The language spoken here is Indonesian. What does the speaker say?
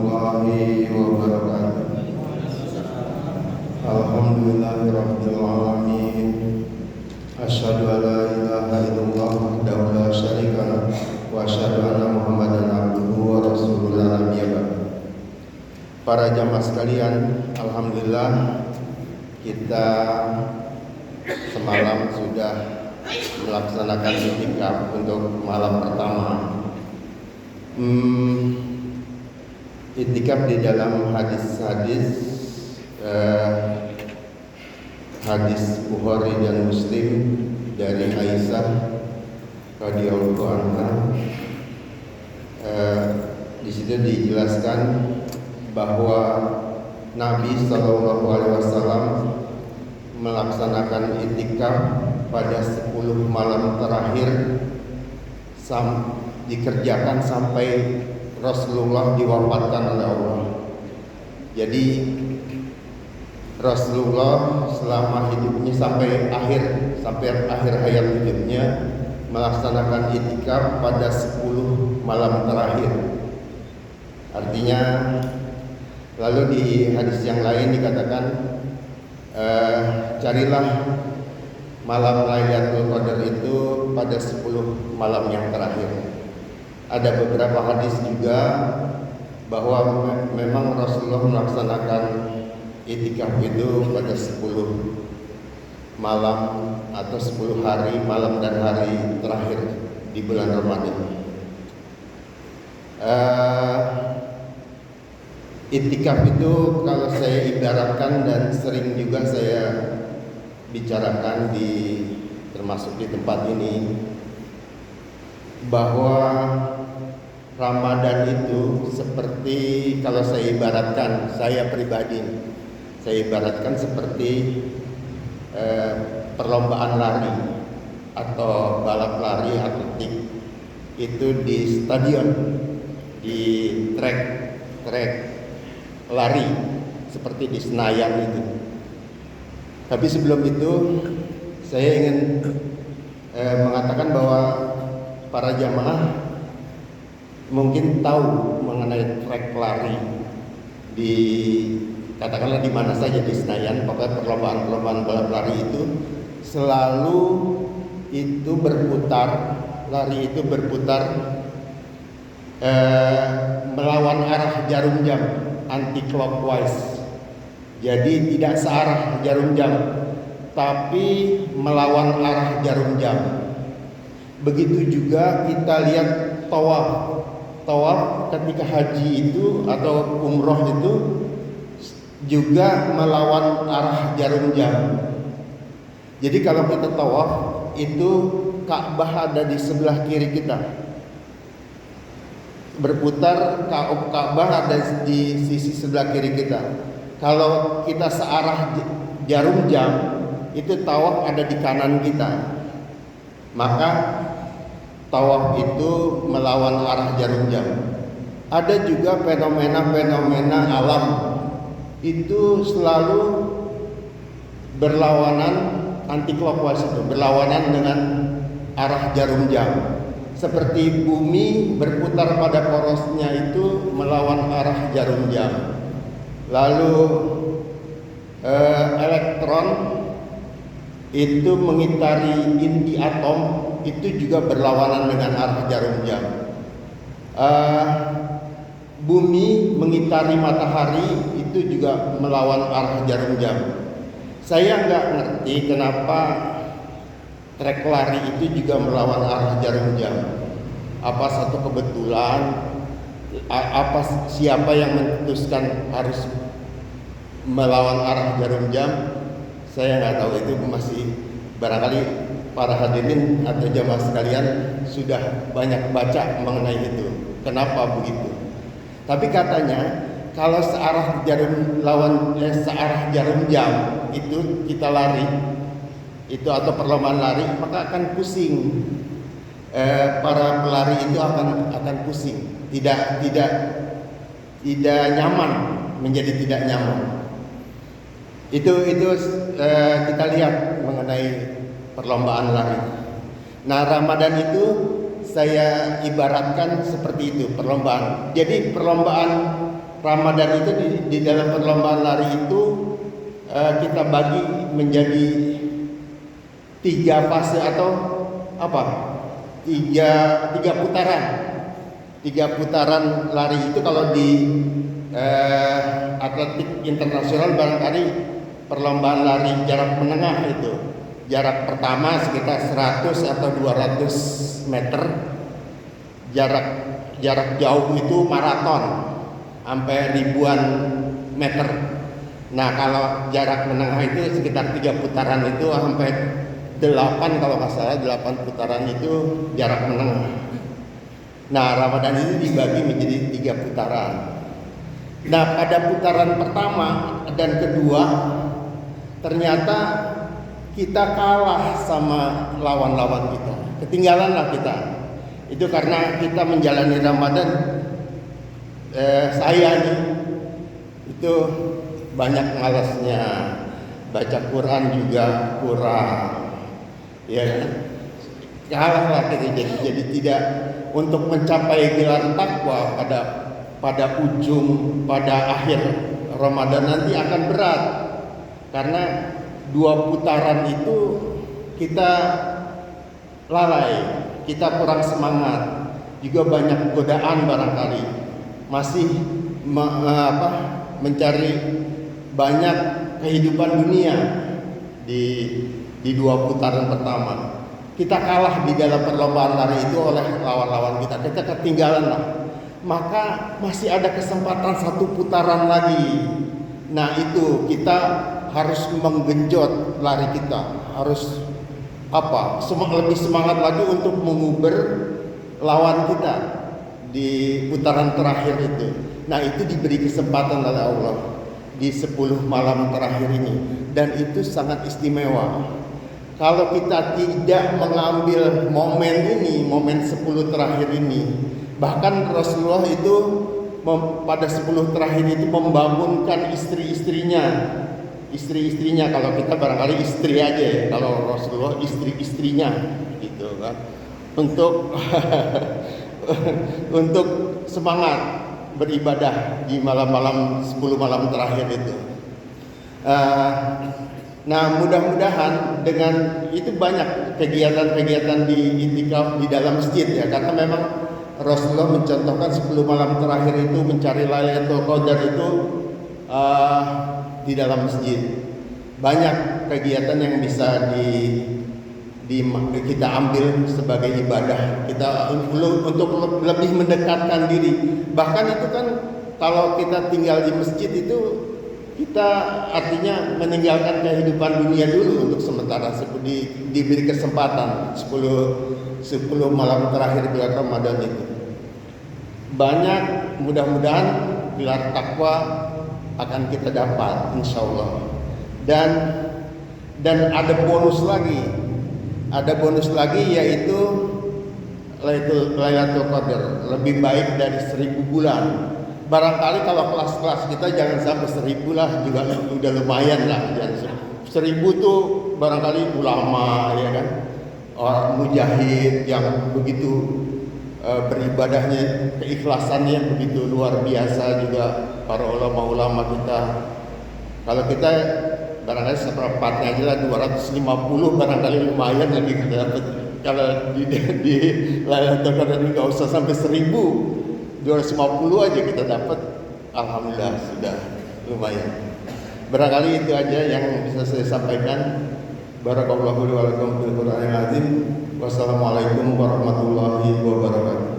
warahmatullahi wabarakatuh. Alhamdulillahirabbil alamin. Asyhadu an la ilaha illallah wahdahu la syarika lah wa asyhadu anna Muhammadan abduhu wa rasuluhu la nabiyya ba'd. Para jamaah sekalian, alhamdulillah kita semalam sudah melaksanakan i'tikaf untuk malam pertama. I'tikaf di dalam hadis Bukhari dan Muslim dari Aisyah radhiyallahu anha. Di situ dijelaskan bahwa Nabi Shallallahu Alaihi Wasallam melaksanakan i'tikaf pada 10 malam terakhir dikerjakan sampai Rasulullah diwafatkan oleh Allah. Jadi Rasulullah selama hidupnya sampai akhir hayat hidupnya melaksanakan i'tikaf pada 10 malam terakhir. Artinya, lalu di hadis yang lain dikatakan, carilah malam Lailatul Qadar itu pada 10 malam yang terakhir. Ada beberapa hadis juga bahwa memang Rasulullah melaksanakan i'tikaf itu pada 10 malam atau 10 hari, malam dan hari terakhir di bulan Ramadan. I'tikaf itu kalau saya ibaratkan dan sering juga saya bicarakan termasuk di tempat ini, bahwa Ramadan itu seperti, kalau saya ibaratkan, saya pribadi saya ibaratkan seperti perlombaan lari atau balap lari atletik itu di stadion, di trek lari seperti di Senayan itu. Tapi sebelum itu saya ingin mengatakan bahwa para jamaah mungkin tahu mengenai trek lari di, katakanlah di mana saja di Senayan. Pokoknya perlombaan balap lari itu selalu itu berputar, lari itu berputar melawan arah jarum jam, anti clockwise. Jadi tidak searah jarum jam, tapi melawan arah jarum jam. Begitu juga kita lihat tawaf ketika haji itu atau umroh itu juga melawan arah jarum jam. Jadi kalau kita tawaf itu Ka'bah ada di sebelah kiri kita, berputar Ka'bah ada di sisi sebelah kiri kita. Kalau kita searah jarum jam, itu tawaf ada di kanan kita. Maka tawaf itu melawan arah jarum jam. Ada juga fenomena-fenomena alam itu selalu berlawanan, anti clockwise itu berlawanan dengan arah jarum jam. Seperti bumi berputar pada porosnya itu melawan arah jarum jam. Lalu elektron itu mengitari inti atom itu juga berlawanan dengan arah jarum jam. Bumi mengitari matahari itu juga melawan arah jarum jam. Saya nggak ngerti kenapa trek lari itu juga melawan arah jarum jam. Apa satu kebetulan? Apa siapa yang memutuskan harus melawan arah jarum jam? Saya nggak tahu. Itu masih barangkali para hadirin atau jamaah sekalian sudah banyak baca mengenai itu. Kenapa begitu? Tapi katanya kalau searah jarum jam itu kita lari itu atau perlombaan lari, maka akan pusing. Para pelari itu akan pusing, tidak nyaman, menjadi tidak nyaman. Itu kita lihat mengenai perlombaan lari. Nah, Ramadan itu saya ibaratkan seperti itu, perlombaan. Jadi perlombaan Ramadan itu di dalam perlombaan lari itu kita bagi menjadi 3 fase atau apa? Tiga putaran. 3 putaran lari itu kalau di atletik internasional barangkali perlombaan lari jarak menengah itu. Jarak pertama sekitar 100 atau 200 meter. Jarak jauh itu maraton sampai ribuan meter. Nah, kalau jarak menengah itu sekitar 3 putaran itu sampai 8 kalau nggak salah 8 putaran itu jarak menengah. Nah, Ramadan ini dibagi menjadi 3 putaran. Nah, pada putaran pertama dan kedua ternyata kita kalah sama lawan-lawan kita. Ketinggalanlah kita. Itu karena kita menjalani Ramadan saya nih itu banyak malasnya, baca Quran juga kurang, ya kan? Kalahlah kita jadi tidak untuk mencapai gelar takwa pada akhir Ramadan nanti akan berat karena 2 putaran itu kita lalai, kita kurang semangat, juga banyak godaan barangkali, masih mencari banyak kehidupan dunia di 2 putaran pertama. Kita kalah di dalam perlombaan lari itu oleh lawan-lawan kita ketinggalan lah. Maka masih ada kesempatan 1 putaran lagi. Nah, itu kita harus menggenjot lari kita, harus lebih semangat lagi untuk menguber lawan kita di putaran terakhir itu. Nah, itu diberi kesempatan oleh Allah di 10 malam terakhir ini, dan itu sangat istimewa. Kalau kita tidak mengambil momen ini, momen 10 terakhir ini, bahkan Rasulullah itu pada 10 terakhir itu membangunkan istri-istrinya, kalau kita barangkali istri aja ya, kalau Rasulullah istri-istrinya gitu kan, untuk untuk semangat beribadah di malam-malam 10 malam terakhir itu. Nah, mudah-mudahan dengan itu banyak kegiatan-kegiatan di itikaf di dalam masjid ya, karena memang Rasulullah mencontohkan 10 malam terakhir itu mencari Lailatul Qadar itu di dalam masjid. Banyak kegiatan yang bisa kita ambil sebagai ibadah kita untuk lebih mendekatkan diri. Bahkan itu kan kalau kita tinggal di masjid itu kita artinya meninggalkan kehidupan dunia dulu untuk sementara, diberi kesempatan 10 malam terakhir bulan Ramadan itu. Banyak, mudah-mudahan gelar takwa akan kita dapat insyaallah. Dan ada bonus lagi yaitu Lailatul Qadar, lebih baik dari 1000 bulan. Barangkali kalau kelas-kelas kita jangan sampai 1000 lah, juga udah lumayan lah. 1000 tuh barangkali ulama ya kan, orang mujahid yang begitu beribadahnya, keikhlasannya begitu luar biasa, juga para ulama-ulama kita. Kalau kita barangkali seperempatnya aja lah, 250 barangkali lumayan lagi kita dapat. Kalau di Lailatul Qadar ini nggak usah sampai 1000, 250 aja kita dapat, alhamdulillah sudah lumayan. Barangkali itu aja yang bisa saya sampaikan. Barakallahu li wa lakum fil Qur'anil azim. Wassalamualaikum warahmatullahi wabarakatuh.